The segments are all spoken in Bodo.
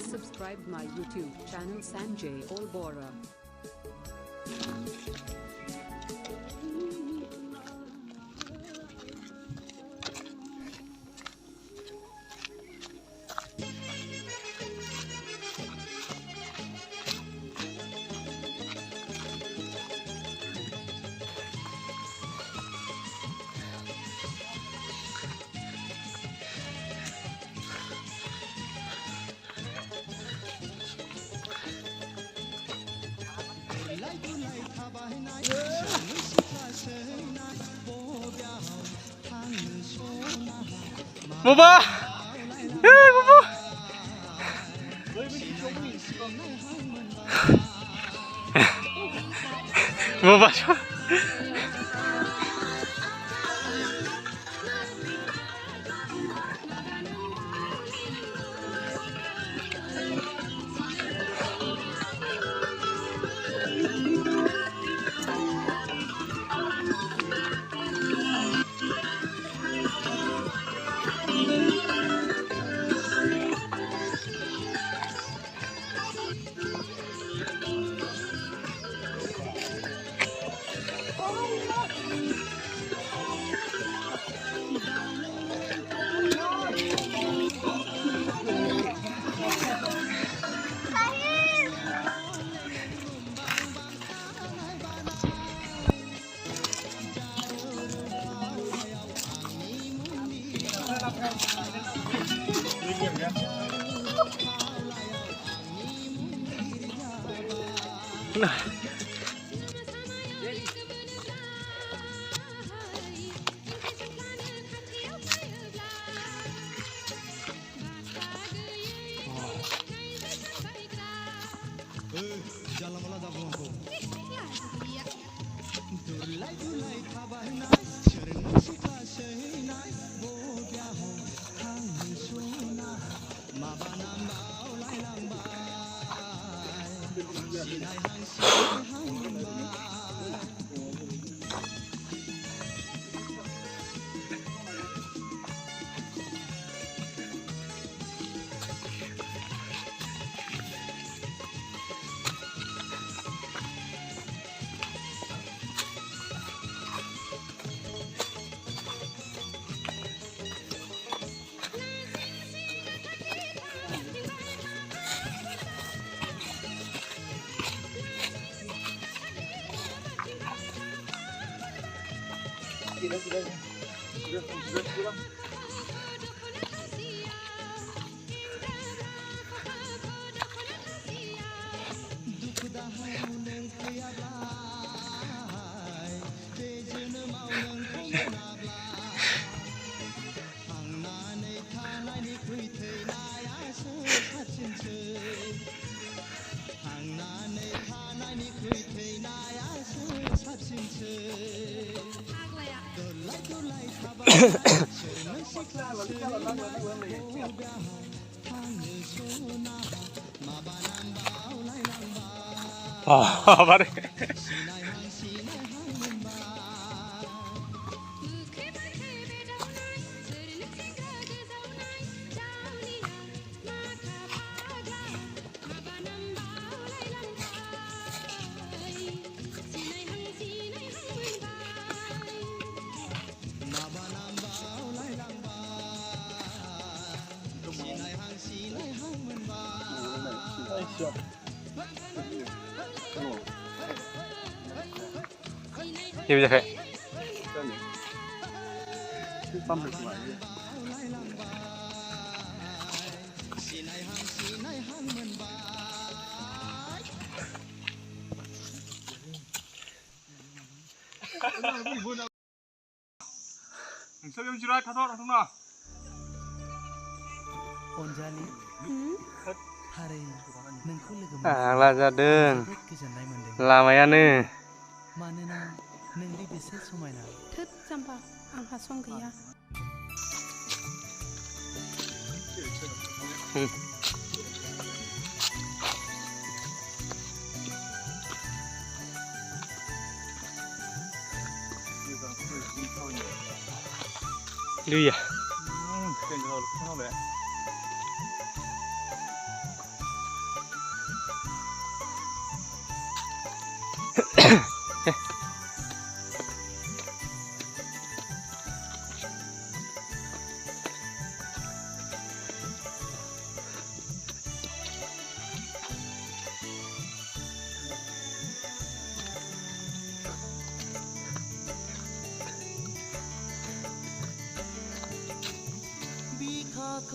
subscribe my YouTube channel Sanjay Olbora. Baba! Baba! Baba! Nah. Oh, vale. Như vậy thôi. Là जादों लामायानो मानोना नोंनि बेसे समायना थोद जाम्बा आंहा सम गैया Lui à?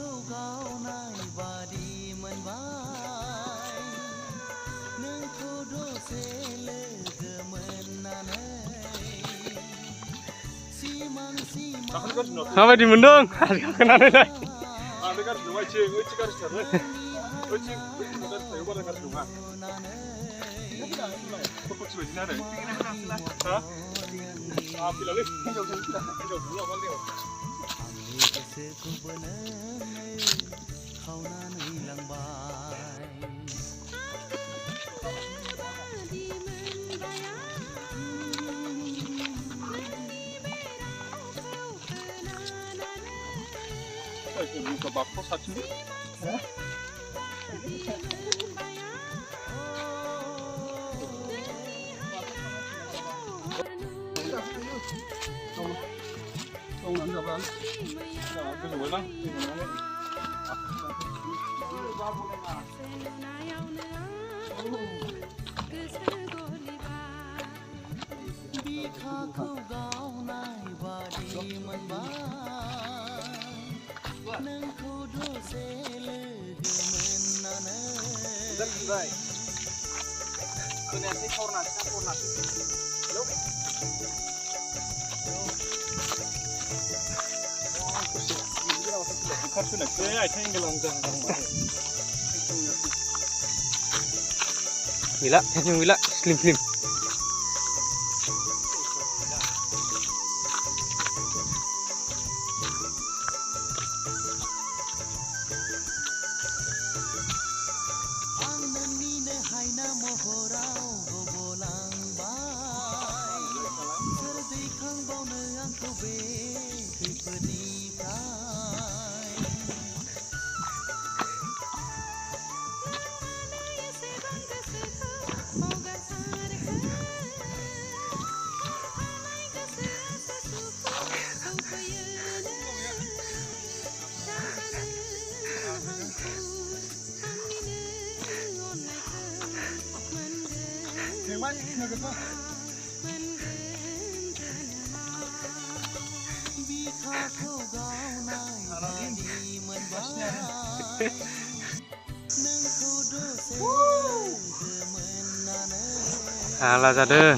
बिखाखौ गावनाय बादि मोनबाय नोंखौ दसे लोगो मोननानै सिमां सिमां माबायदि मोनदों खोनानायलाय आंनो गाज्रि नङा एसे गाज्रिथारलै ओइथिं गाज्रि थायो बारा गाज्रि नङा खरपथि बायदिनो आरो हा फैलालै हिनजाव माबा लेवा आंनि गोसोखौबो नोंनो खावनानै लांबाय buka bakso satu बिखाखौ गावनाय बादि मोनबाय नोंखौ दसे लोगो मोननानै खोनायासै थावरनासै हेलौ ओंखारफैनायसै आथिं एंगेलाव gila yang gila slim आं नोंनिनो हायना महराव गबलांबाय सोर दैखांबावनो आंखौ बे खैफोदनिफ्राय बिखाखौ गावनाय बादि मोनबाय नोंखौ दसे लोगो मोननानै आला जादों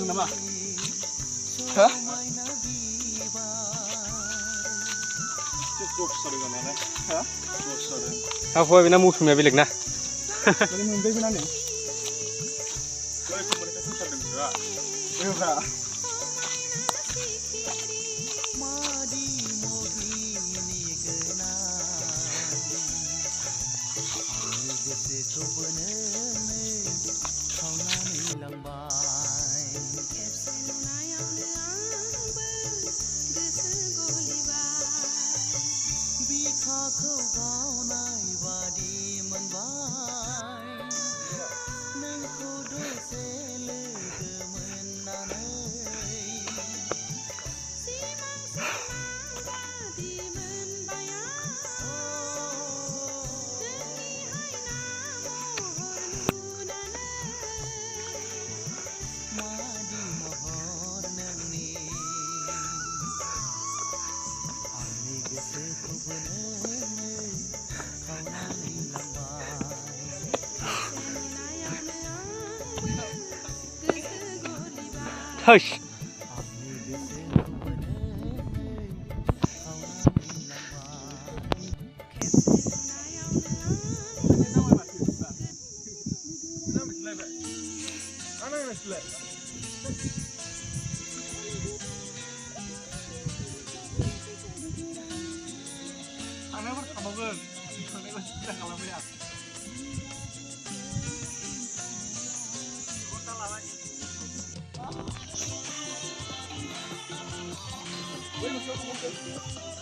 nama hah cukup sering kan ya hah cukup sering apa bina musuhnya bilik nah ini mungkin bina nih kalau itu mereka tuh sering juga enggak बिखाखौ गावनाय बादि मोनबाय नोंखौ दसे लोगो मोननानै मादि महर नोंनि आंनि गोसोखौबो नोंनो खावनानै लांबाय hush आंनि गोसोखौबो नोंनो खावनानै लांबाय Ana Kita ngalamin ya. Bueno, yo como que